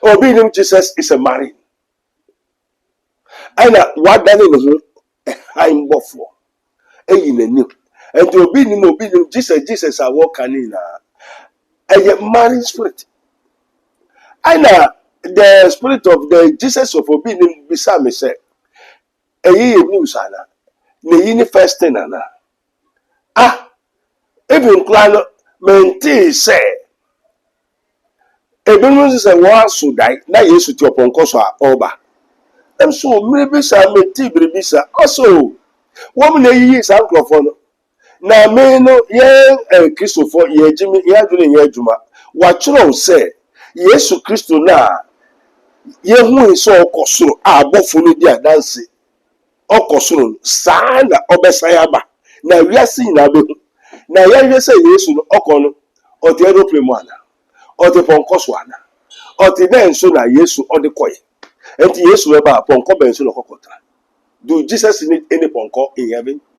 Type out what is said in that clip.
Obedience Jesus is a marine. And what that is I'm before. In a new. And to obedience Jesus I walk in a marine spirit. And the spirit of the Jesus of obedience beside me say, a ye news, Anna. The first thing, Anna. Even Clan maintain say, a woman is a war so die, now you should your poncosa over. And so maybe some maintain bisa also. Woman a year's uncle. Now, me no, ye Christopher, ye Jimmy, ye doing ye Juma. What you say, yes, Christo na. Ye who is so cosuru, bofunu dia dance. O cosuru, sana obesayaba. Na we are seeing na be. Na ye say yes no okono, or the aeroplane one, or the poncoswana, or the then so na yes or the coy. And yes, we about ponco benson of cocotra. Do Jesus need any ponco in heaven?